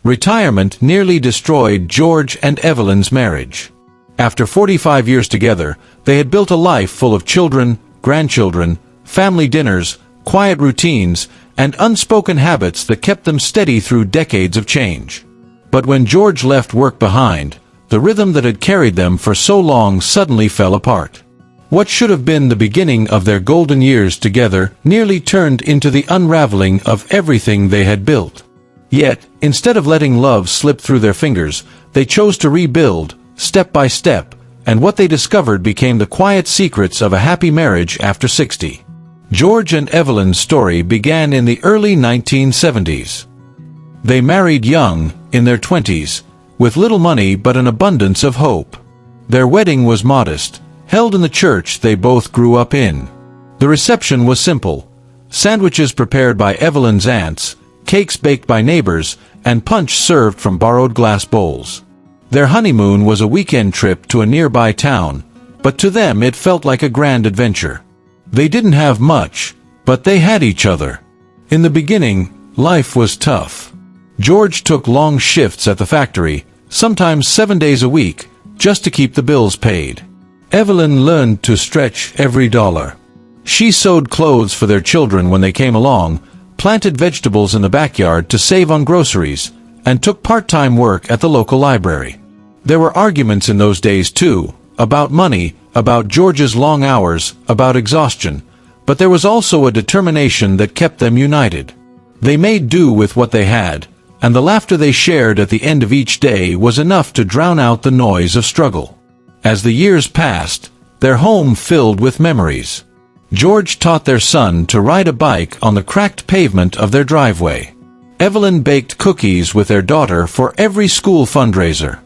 Retirement nearly destroyed George and Evelyn's marriage. After 45 years together, they had built a life full of children, grandchildren, family dinners, quiet routines, and unspoken habits that kept them steady through decades of change. But when George left work behind, the rhythm that had carried them for so long suddenly fell apart. What should have been the beginning of their golden years together nearly turned into the unraveling of everything they had built. Yet, instead of letting love slip through their fingers, they chose to rebuild, step by step, and what they discovered became the quiet secrets of a happy marriage after 60. George and Evelyn's story began in the early 1970s. They married young, in their 20s, with little money but an abundance of hope. Their wedding was modest, held in the church they both grew up in. The reception was simple: sandwiches prepared by Evelyn's aunts, cakes baked by neighbors, and punch served from borrowed glass bowls. Their honeymoon was a weekend trip to a nearby town, but to them it felt like a grand adventure. They didn't have much, but they had each other. In the beginning, life was tough. George took long shifts at the factory, sometimes 7 days a week, just to keep the bills paid. Evelyn learned to stretch every dollar. She sewed clothes for their children when they came along, planted vegetables in the backyard to save on groceries, and took part-time work at the local library. There were arguments in those days too, about money, about George's long hours, about exhaustion, but there was also a determination that kept them united. They made do with what they had, and the laughter they shared at the end of each day was enough to drown out the noise of struggle. As the years passed, their home filled with memories. George taught their son to ride a bike on the cracked pavement of their driveway. Evelyn baked cookies with their daughter for every school fundraiser.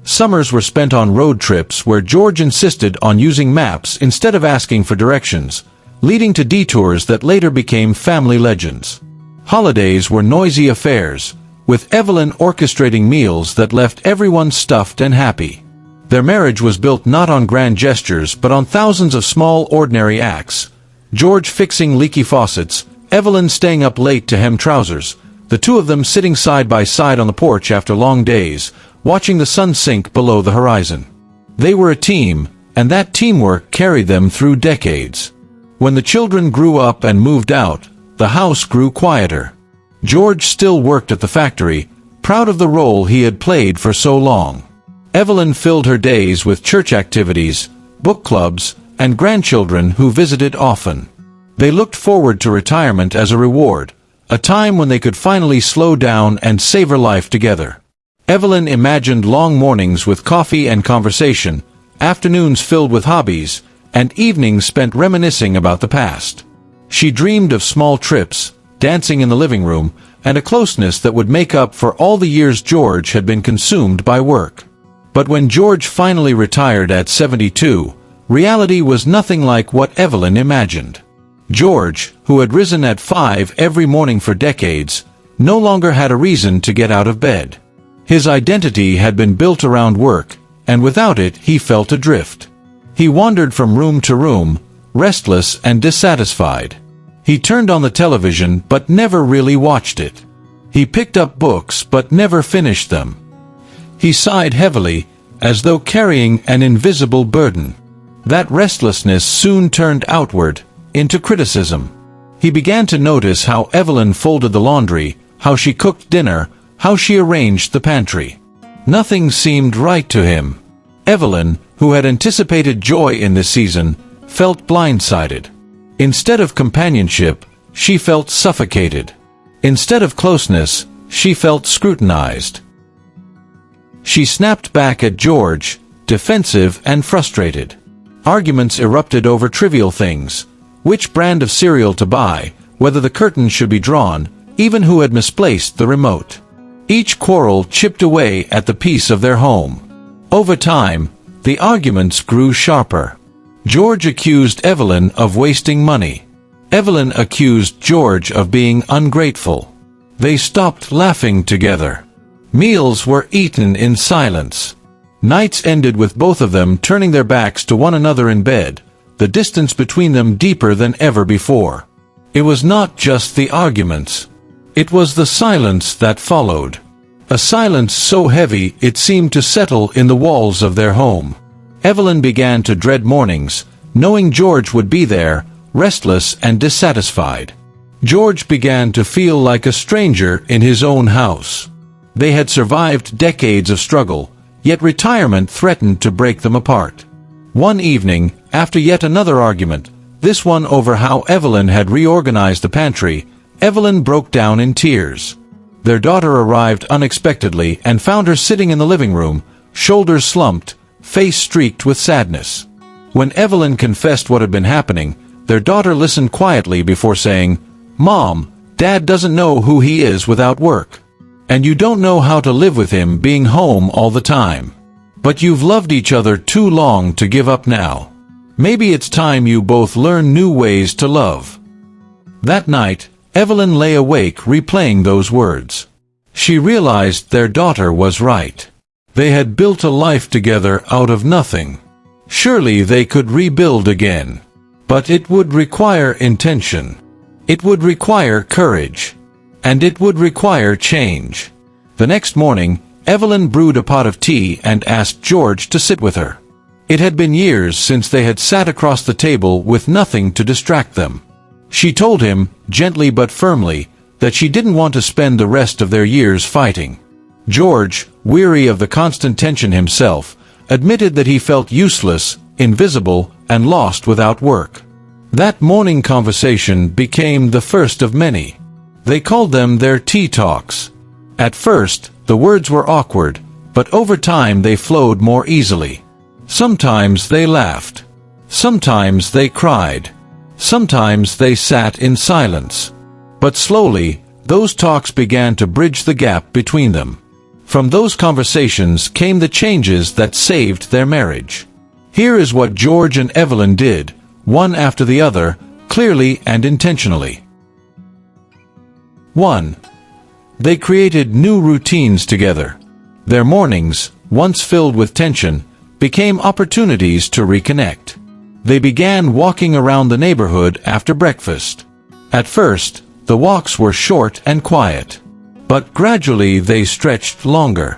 Summers were spent on road trips where George insisted on using maps instead of asking for directions, leading to detours that later became family legends. Holidays were noisy affairs, with Evelyn orchestrating meals that left everyone stuffed and happy. Their marriage was built not on grand gestures but on thousands of small ordinary acts. George fixing leaky faucets, Evelyn staying up late to hem trousers, the two of them sitting side by side on the porch after long days, watching the sun sink below the horizon. They were a team, and that teamwork carried them through decades. When the children grew up and moved out, the house grew quieter. George still worked at the factory, proud of the role he had played for so long. Evelyn filled her days with church activities, book clubs, and grandchildren who visited often. They looked forward to retirement as a reward, a time when they could finally slow down and savor life together. Evelyn imagined long mornings with coffee and conversation, afternoons filled with hobbies, and evenings spent reminiscing about the past. She dreamed of small trips, dancing in the living room, and a closeness that would make up for all the years George had been consumed by work. But when George finally retired at 72, reality was nothing like what Evelyn imagined. George, who had risen at 5 every morning for decades, no longer had a reason to get out of bed. His identity had been built around work, and without it he felt adrift. He wandered from room to room, restless and dissatisfied. He turned on the television but never really watched it. He picked up books but never finished them. He sighed heavily, as though carrying an invisible burden. That restlessness soon turned outward, into criticism. He began to notice how Evelyn folded the laundry, how she cooked dinner, how she arranged the pantry. Nothing seemed right to him. Evelyn, who had anticipated joy in this season, felt blindsided. Instead of companionship, she felt suffocated. Instead of closeness, she felt scrutinized. She snapped back at George, defensive and frustrated. Arguments erupted over trivial things: which brand of cereal to buy, whether the curtains should be drawn, even who had misplaced the remote. Each quarrel chipped away at the peace of their home. Over time, the arguments grew sharper. George accused Evelyn of wasting money. Evelyn accused George of being ungrateful. They stopped laughing together. Meals were eaten in silence. Nights ended with both of them turning their backs to one another in bed, the distance between them deeper than ever before. It was not just the arguments. It was the silence that followed. A silence so heavy it seemed to settle in the walls of their home. Evelyn began to dread mornings, knowing George would be there, restless and dissatisfied. George began to feel like a stranger in his own house. They had survived decades of struggle, yet retirement threatened to break them apart. One evening, after yet another argument, this one over how Evelyn had reorganized the pantry, Evelyn broke down in tears. Their daughter arrived unexpectedly and found her sitting in the living room, shoulders slumped, face streaked with sadness. When Evelyn confessed what had been happening, their daughter listened quietly before saying, "Mom, Dad doesn't know who he is without work. And you don't know how to live with him being home all the time. But you've loved each other too long to give up now. Maybe it's time you both learn new ways to love." That night, Evelyn lay awake replaying those words. She realized their daughter was right. They had built a life together out of nothing. Surely they could rebuild again. But it would require intention. It would require courage. And it would require change. The next morning, Evelyn brewed a pot of tea and asked George to sit with her. It had been years since they had sat across the table with nothing to distract them. She told him, gently but firmly, that she didn't want to spend the rest of their years fighting. George, weary of the constant tension himself, admitted that he felt useless, invisible, and lost without work. That morning conversation became the first of many. They called them their tea talks. At first, the words were awkward, but over time they flowed more easily. Sometimes they laughed. Sometimes they cried. Sometimes they sat in silence. But slowly, those talks began to bridge the gap between them. From those conversations came the changes that saved their marriage. Here is what George and Evelyn did, one after the other, clearly and intentionally. 1. They created new routines together. Their mornings, once filled with tension, became opportunities to reconnect. They began walking around the neighborhood after breakfast. At first, the walks were short and quiet. But gradually they stretched longer.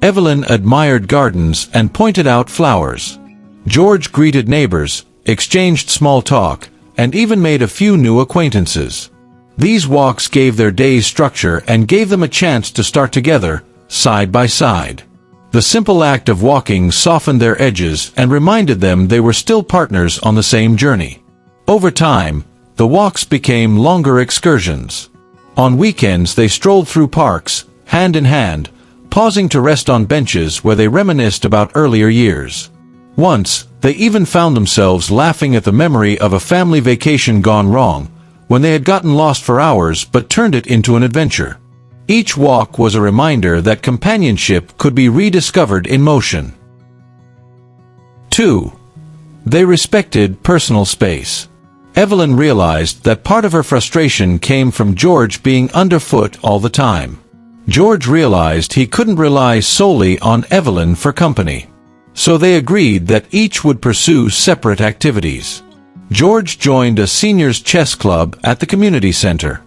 Evelyn admired gardens and pointed out flowers. George greeted neighbors, exchanged small talk, and even made a few new acquaintances. These walks gave their days structure and gave them a chance to start together, side by side. The simple act of walking softened their edges and reminded them they were still partners on the same journey. Over time, the walks became longer excursions. On weekends they strolled through parks, hand in hand, pausing to rest on benches where they reminisced about earlier years. Once, they even found themselves laughing at the memory of a family vacation gone wrong, when they had gotten lost for hours but turned it into an adventure. Each walk was a reminder that companionship could be rediscovered in motion. 2. They respected personal space. Evelyn realized that part of her frustration came from George being underfoot all the time. George realized he couldn't rely solely on Evelyn for company. So they agreed that each would pursue separate activities. George joined a seniors chess club at the community center.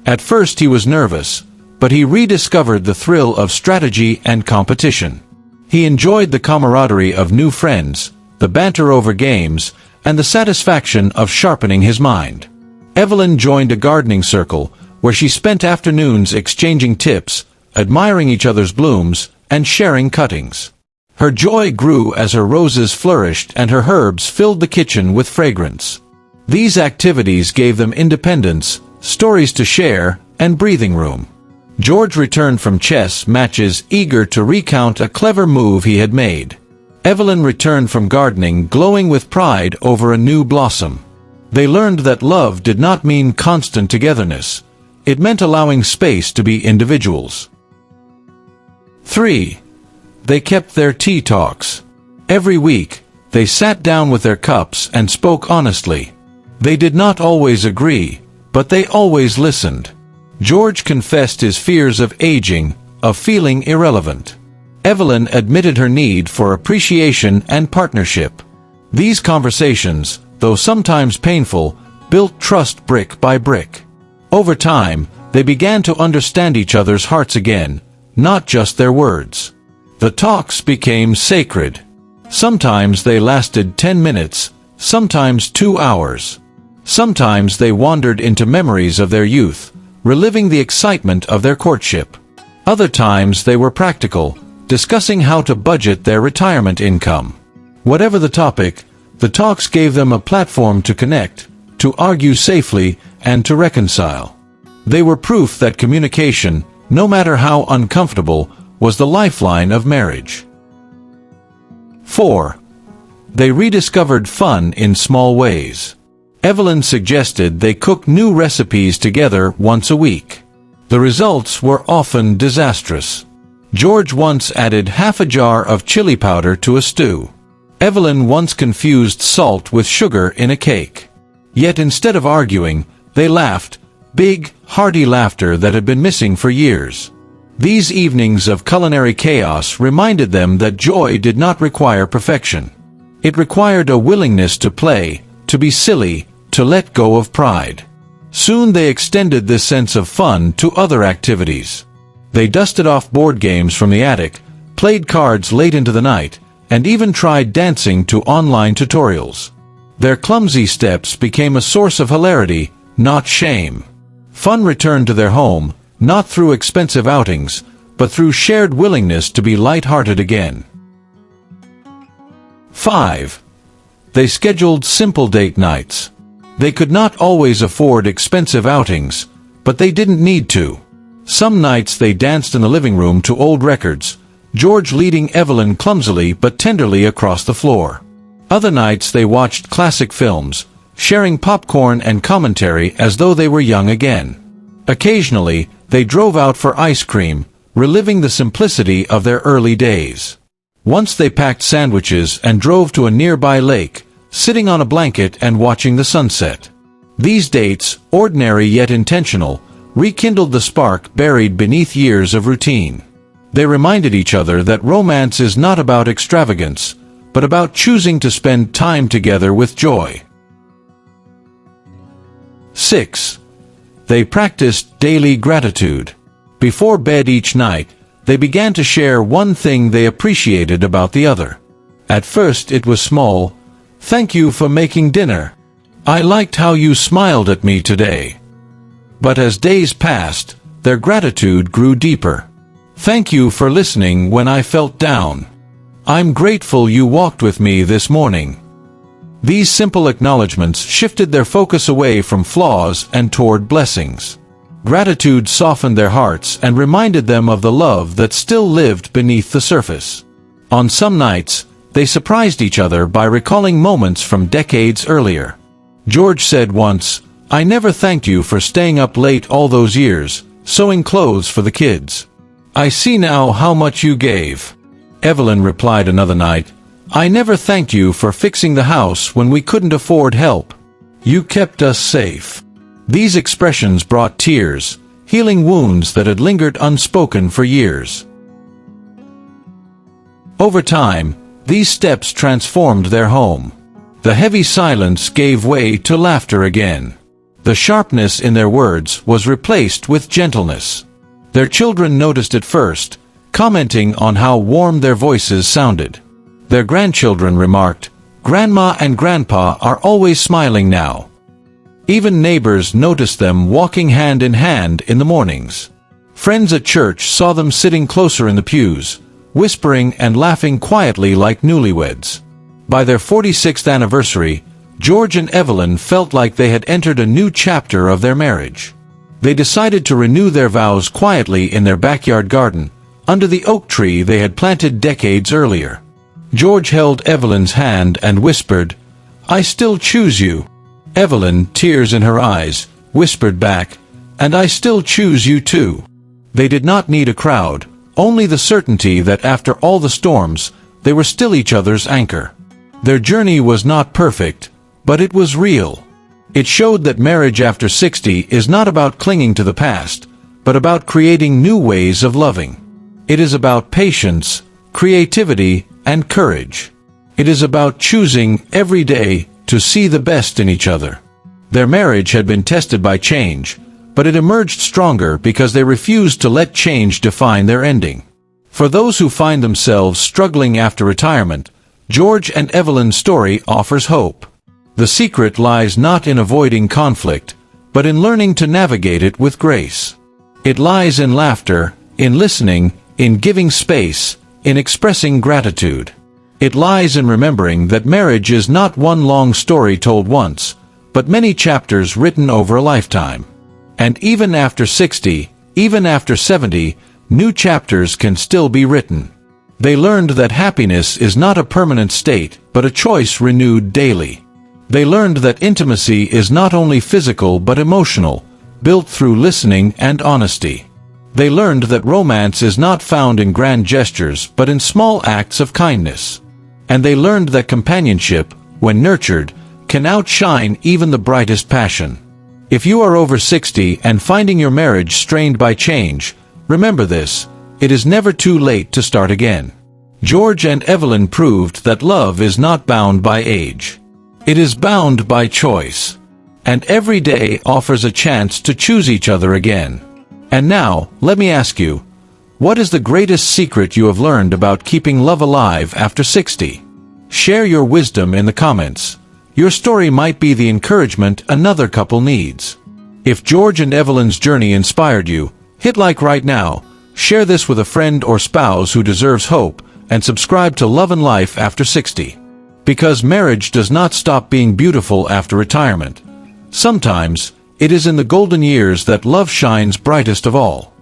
At first he was nervous, but he rediscovered the thrill of strategy and competition. He enjoyed the camaraderie of new friends, the banter over games, and the satisfaction of sharpening his mind. Evelyn joined a gardening circle, where she spent afternoons exchanging tips, admiring each other's blooms, and sharing cuttings. Her joy grew as her roses flourished and her herbs filled the kitchen with fragrance. These activities gave them independence, stories to share, and breathing room. George returned from chess matches eager to recount a clever move he had made. Evelyn returned from gardening glowing with pride over a new blossom. They learned that love did not mean constant togetherness. It meant allowing space to be individuals. 3. They kept their tea talks. Every week, they sat down with their cups and spoke honestly. They did not always agree, but they always listened. George confessed his fears of aging, of feeling irrelevant. Evelyn admitted her need for appreciation and partnership. These conversations, though sometimes painful, built trust brick by brick. Over time, they began to understand each other's hearts again, not just their words. The talks became sacred. Sometimes they lasted 10 minutes, sometimes 2 hours. Sometimes they wandered into memories of their youth, reliving the excitement of their courtship. Other times they were practical, discussing how to budget their retirement income. Whatever the topic, the talks gave them a platform to connect, to argue safely, and to reconcile. They were proof that communication, no matter how uncomfortable, was the lifeline of marriage. 4. They rediscovered fun in small ways. Evelyn suggested they cook new recipes together once a week. The results were often disastrous. George once added half a jar of chili powder to a stew. Evelyn once confused salt with sugar in a cake. Yet instead of arguing, they laughed, big, hearty laughter that had been missing for years. These evenings of culinary chaos reminded them that joy did not require perfection. It required a willingness to play, to be silly, to let go of pride. Soon they extended this sense of fun to other activities. They dusted off board games from the attic, played cards late into the night, and even tried dancing to online tutorials. Their clumsy steps became a source of hilarity, not shame. Fun returned to their home, not through expensive outings, but through shared willingness to be light-hearted again. 5. They scheduled simple date nights. They could not always afford expensive outings, but they didn't need to. Some nights they danced in the living room to old records, George leading Evelyn clumsily but tenderly across the floor. Other nights they watched classic films, sharing popcorn and commentary as though they were young again. Occasionally, they drove out for ice cream, reliving the simplicity of their early days. Once they packed sandwiches and drove to a nearby lake, sitting on a blanket and watching the sunset. These dates, ordinary yet intentional, rekindled the spark buried beneath years of routine. They reminded each other that romance is not about extravagance, but about choosing to spend time together with joy. 6. They practiced daily gratitude. Before bed each night, they began to share one thing they appreciated about the other. At first it was small. "Thank you for making dinner. I liked how you smiled at me today." But as days passed, their gratitude grew deeper. "Thank you for listening when I felt down. I'm grateful you walked with me this morning." These simple acknowledgments shifted their focus away from flaws and toward blessings. Gratitude softened their hearts and reminded them of the love that still lived beneath the surface. On some nights, they surprised each other by recalling moments from decades earlier. George said once, "I never thanked you for staying up late all those years, sewing clothes for the kids. I see now how much you gave." Evelyn replied another night, "I never thanked you for fixing the house when we couldn't afford help. You kept us safe." These expressions brought tears, healing wounds that had lingered unspoken for years. Over time, these steps transformed their home. The heavy silence gave way to laughter again. The sharpness in their words was replaced with gentleness. Their children noticed it first, commenting on how warm their voices sounded. Their grandchildren remarked, "Grandma and Grandpa are always smiling now." Even neighbors noticed them walking hand in hand in the mornings. Friends at church saw them sitting closer in the pews, whispering and laughing quietly like newlyweds. By their 46th anniversary, George and Evelyn felt like they had entered a new chapter of their marriage. They decided to renew their vows quietly in their backyard garden, under the oak tree they had planted decades earlier. George held Evelyn's hand and whispered, "I still choose you." Evelyn, tears in her eyes, whispered back, "And I still choose you too." They did not need a crowd, only the certainty that after all the storms, they were still each other's anchor. Their journey was not perfect, but it was real. It showed that marriage after 60 is not about clinging to the past, but about creating new ways of loving. It is about patience, creativity, and courage. It is about choosing every day to see the best in each other. Their marriage had been tested by change, but it emerged stronger because they refused to let change define their ending. For those who find themselves struggling after retirement, George and Evelyn's story offers hope. The secret lies not in avoiding conflict, but in learning to navigate it with grace. It lies in laughter, in listening, in giving space, in expressing gratitude. It lies in remembering that marriage is not one long story told once, but many chapters written over a lifetime. And even after 60, even after 70, new chapters can still be written. They learned that happiness is not a permanent state, but a choice renewed daily. They learned that intimacy is not only physical but emotional, built through listening and honesty. They learned that romance is not found in grand gestures but in small acts of kindness. And they learned that companionship, when nurtured, can outshine even the brightest passion. If you are over 60 and finding your marriage strained by change, remember this: it is never too late to start again. George and Evelyn proved that love is not bound by age. It is bound by choice. And every day offers a chance to choose each other again. And now, let me ask you, what is the greatest secret you have learned about keeping love alive after 60? Share your wisdom in the comments. Your story might be the encouragement another couple needs. If George and Evelyn's journey inspired you, hit like right now, share this with a friend or spouse who deserves hope, and subscribe to Love and Life After 60. Because marriage does not stop being beautiful after retirement. Sometimes, it is in the golden years that love shines brightest of all.